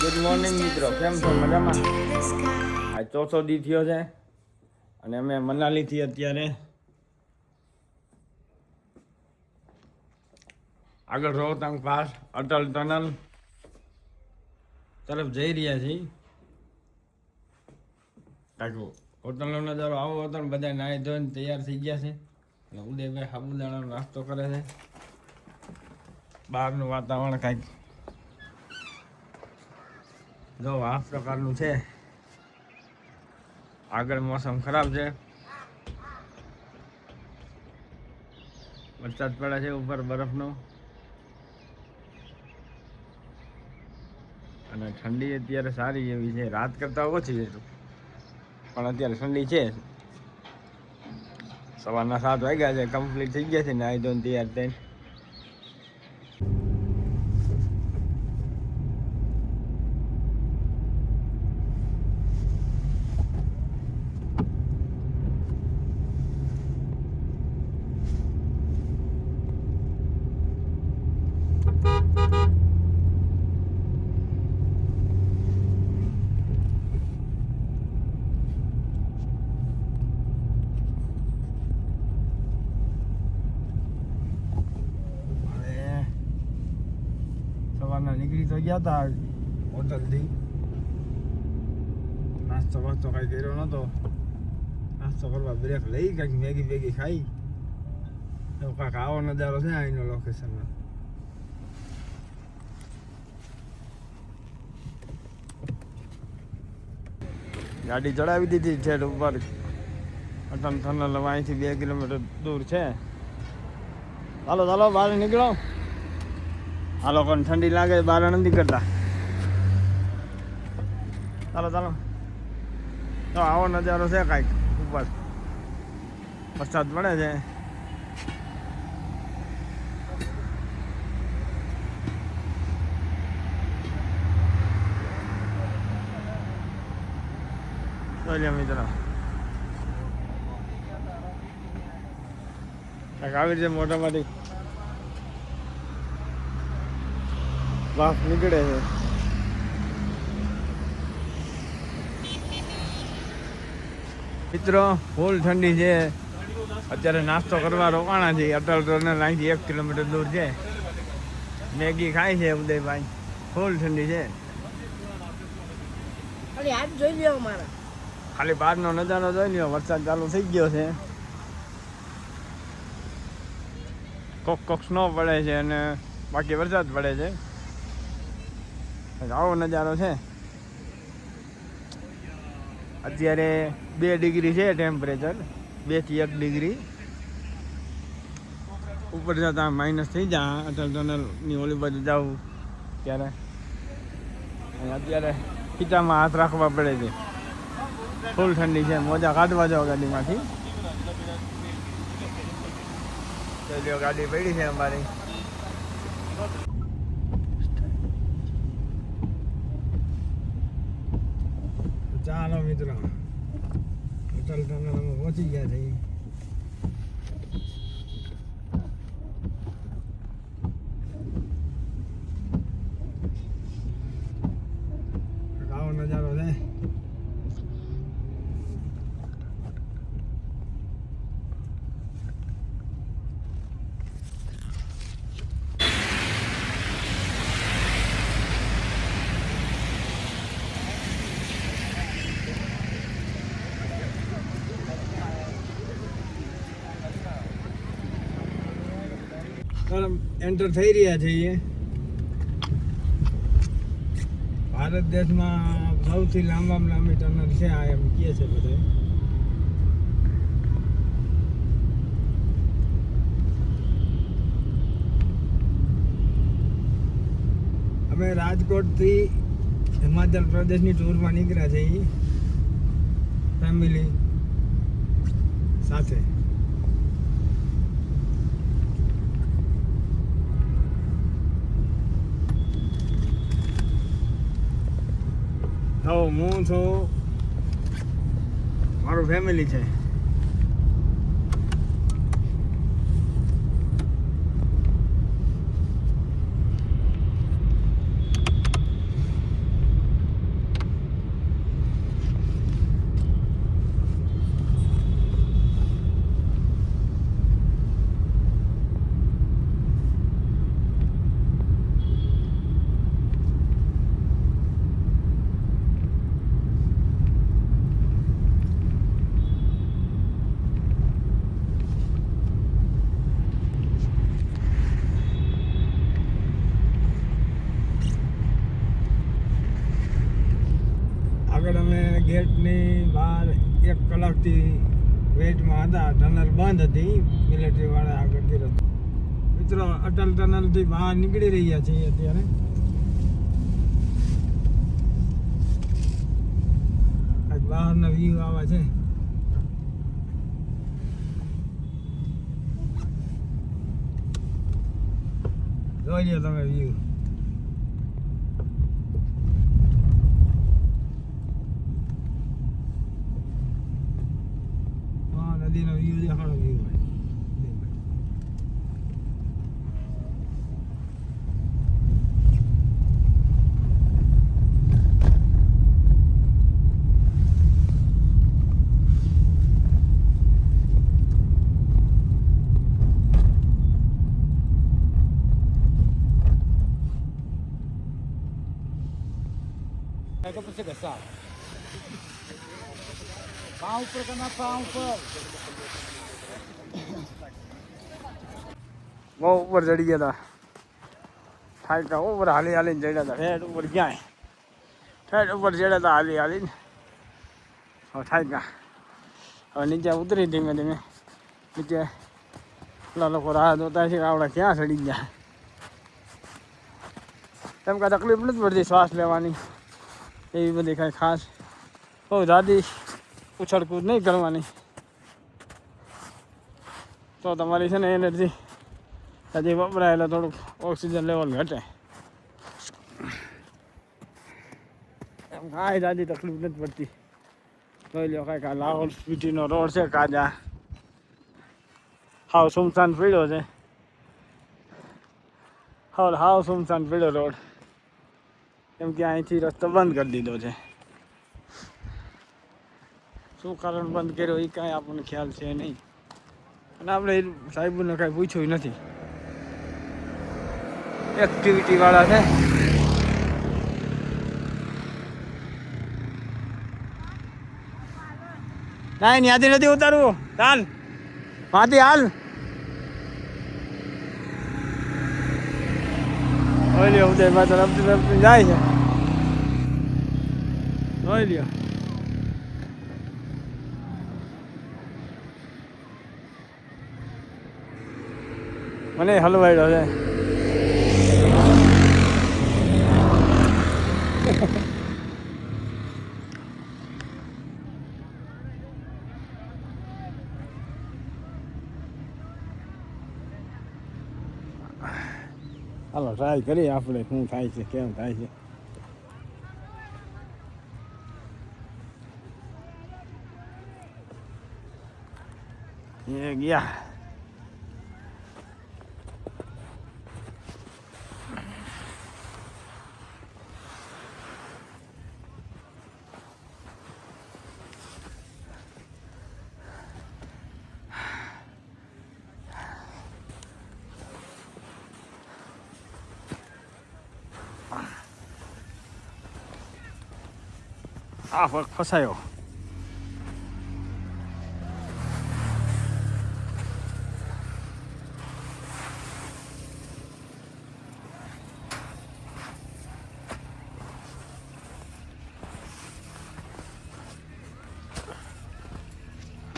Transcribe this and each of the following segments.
Good morning મિત્રો, કેમ છો? મજામાં? આ ચોથો દી થયો છે અને અમે મનાલીથી અત્યારે આગળ રોહતાંગ પાસ અટલ ટનલ તરફ જઈ રહ્યા છીએ. કાંઈક હોટલનો નજારો આવો હતો ને બધા નાહી ધોઈને તૈયાર થઈ ગયા છે અને ઉદયભાઈ સાબુદાણાનો નાસ્તો કરે છે. બહારનું વાતાવરણ કાંઈક જો આ પ્રકારનું છે. આગળ મોસમ ખરાબ છે, વરસાદ પડે છે ઉપર બરફનો અને ઠંડી અત્યારે સારી એવી છે, રાત કરતાં ઓછી છે પણ અત્યારે ઠંડી છે. સવારના 7 વાગ્યા છે, કમ્પ્લીટ થઈ ગયા છે ને નાહી ધોઈને તૈયાર થઈને. નીકળી તો ગયા હતા હોટલથી, નાસ્તો વાસ્તો કાંઈ કર્યો નહોતો. નાસ્તો કરવા બ્રેક લઈ કાંઈક મેગી બેગી ખાઈ. એવું કાંઈક આવો નજારો છે અહીંનો લોકેશનનો. ગાડી ચડાવી દીધી છે ઉપર અટલ ટનલ. અહીંથી 2 કિલોમીટર દૂર છે. ચાલો ચાલો બહાર નીકળો. આ લોકોને ઠંડી લાગે બહાર નથી કરતા. ચાલો ચાલો. તો આવો નજારો છે કાંઈક ઉપર. વરસાદ પડે છે. જોઈ મિત્રો, કાંઈક આવી રીતે મોટામાંથી વાફ નીકળે છે. મિત્રો ફૂલ ઠંડી છે. અત્યારે નાસ્તો કરવા રોકાણા છે. અટલ ટનલ અહીંથી 1 કિલોમીટર દૂર છે. મેગી ખાય છે ઉદયભાઈ. ફૂલ ઠંડી છે. ખાલી બહારનો નજારો જોઈ લ્યો. વરસાદ ચાલુ થઈ ગયો છે. કોક સ્નો પડે છે અને બાકી વરસાદ પડે છે. આવો નજારો છે. અત્યારે 2 ડિગ્રી છે ટેમ્પરેચર, 2 થી 1 ડિગ્રી. ઉપર જતા માઇનસ થઈ જાય. અટલ ટનલની ઓલી બાજુ જવું ત્યારે અત્યારે ખીચામાં હાથ રાખવા પડે છે. ફૂલ ઠંડી છે. મોજા કાઢવા જાઓ ગાડીમાંથી. ગાડી પડી છે અમારી. ચાલો મિત્રો, અટલ ટનલમાં પહોંચી ગયા છે. આવો નજારો છે. એન્ટર થઈ રહ્યા છીએ. ભારત દેશમાં સૌથી લાંબામાં લાંબી ટનલ છે આ, એમ કહે છે બધા. અમે રાજકોટથી હિમાચલ પ્રદેશની ટૂરમાં નીકળ્યા છીએ ફેમિલી સાથે. હું છું, મારું ફેમિલી છે. ગેટની બહાર 1 કલાકથી વેઇટમાં હતા. ટનલ બંધ હતી, મિલિટરીવાળા આગળથી રસ્તો. મિત્રો અટલ ટનલથી બહાર નીકળી રહ્યા છીએ અત્યારે. આજ બહારના વ્યૂ આવા છે. જોઈ લો તમે વ્યૂ. હા, નદીનો વ્યૂ દેખાડો. વ્યૂ ભાઈ तो પછી ઘસાવ પાઉં ઉપર કના પાઉં ઉપર બહુ ઉપર ચડી ગયા હતા. થાક્યા ઉપર હાલી હાલીને ચડ્યા હતા. ઠેઠ ઉપર ક્યાંય ઠેઠ ઉપર ચડ્યા હતા હાલી હાલીને. હવે થાક્યા. હવે નીચે ઉતરી ધીમે ધીમે. નીચે પેલા લોકો રાહ જોતા છે કે આપણે ક્યાં ચડી ગયા. એમ કાંઈ તકલીફ નથી પડતી શ્વાસ લેવાની એવી બધી કાંઈ ખાસ. બહુ દાદી ઉછળકૂદ નહીં કરવાની, તો તમારી છે ને એનર્જી હજી વપરાય એટલે થોડુંક ઓક્સિજન લેવલ ઘટે. એમ કાંઈ દાદી તકલીફ નથી પડતી. જોઈ લો કાંઈક આ લાહોલ સ્પીટીનો રોડ છે કાજા. હાવ સુમસાન પીડ્યો છે. હાવ સુમસાન પીડ્યો રોડ. કેમ કે અહીંથી રસ્તો બંધ કરી દીધો છે. શું કારણ બંધ કર્યો એ કાંઈ આપણને ખ્યાલ છે નહીં. અને આપણે સાહેબને કાંઈ પૂછ્યું નથી. એક્ટિવિટી વાળા છે. ના ત્યાંથી નથી ઉતારવું. ચાલ વાંથી હાલ. ઓલી ઉદયમાં તરફથી જાય છે. જોઈ લ્યો. મને હલવાડ્યો છે. હાલો ટ્રાય કરીએ આપણે શું થાય છે, કેમ થાય છે. એ ગયા. આ પગ ફસાયો.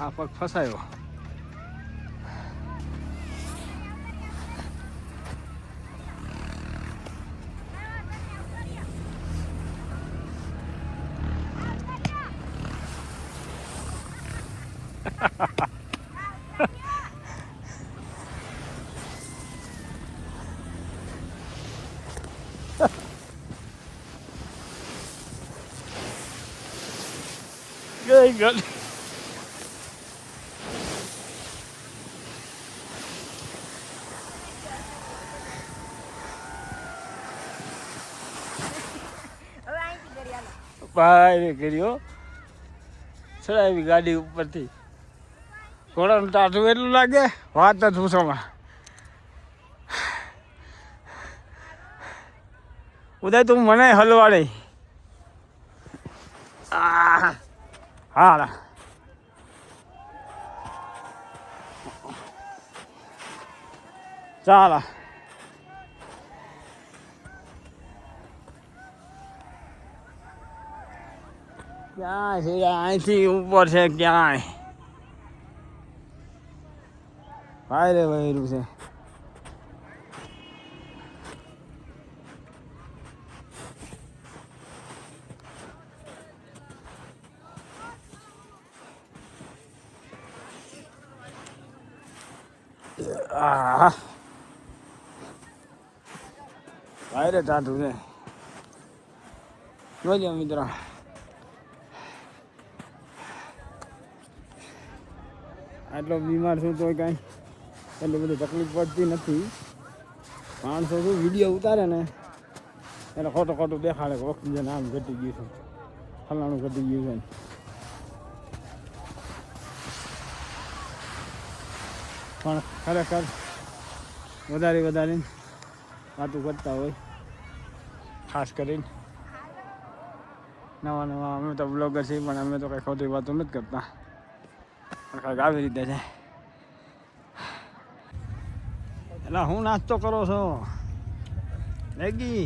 આ પગ ફસાયો. Good. ભાઈ કર્યો ચડાવી ગાડી ઉપરથી. ઘોડાનું ટાઢું એટલું લાગે વાત જ પૂછોમાં. ઉદય તું મને હલવાડે. હા ચાલ. ક્યાં છે અહીંથી ઉપર છે ક્યાંય ભાઈ રે વહેરું છે આ ભાઈ રે ટાટું છે જોજો મિત્રો આટલો બીમાર છું તો કાંઈ એટલી બધી તકલીફ પડતી નથી માણસો શું વિડીયો ઉતારે ને એટલે ખોટું ખોટું દેખાડે કે ઓક્સિજન આમ ઘટી ગયું છે ફલાણું ઘટી ગયું છે પણ ખરેખર વધારે વાતો કરતા હોય ખાસ કરીને નવા નવા અમે તો બ્લોગર છીએ પણ અમે તો કંઈ ખોટી વાતો નથી કરતા પણ કાંઈક આવી રીતે છે એટલે હું નાસ્તો કરો છો મેગી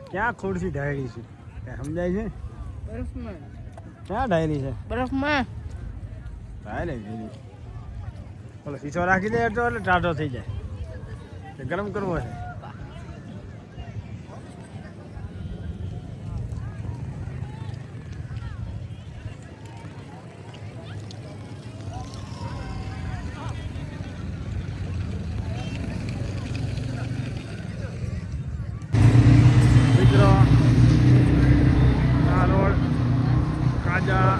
ક્યાં ખુરશી ઢાળી છે ક્યાં સમજાય છે બરફમાં ક્યાં ઢાળી છે બરફમાં ઢાળે ગીરી ઓલો શીશો રાખી દે તો એટલે ટાઢો થઈ જાય કે ગરમ કરવો છે મિત્રો આ રોડ કાજા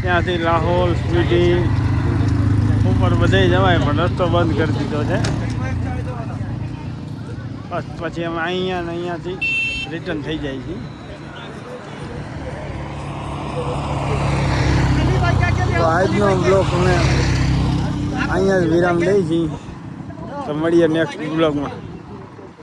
ત્યાંથી લાહોલ સ્વીટી ઉપર બધે જવાય પણ રસ્તો બંધ કરી દીધો છે બસ પછી અમે અહીંયા ને અહીંયાથી રિટર્ન થઈ જાય છે તો આજનો બ્લોગ અમે અહીંયા જ વિરામ લઈ છીએ તો મળીએ નેક્સ્ટ બ્લોગમાં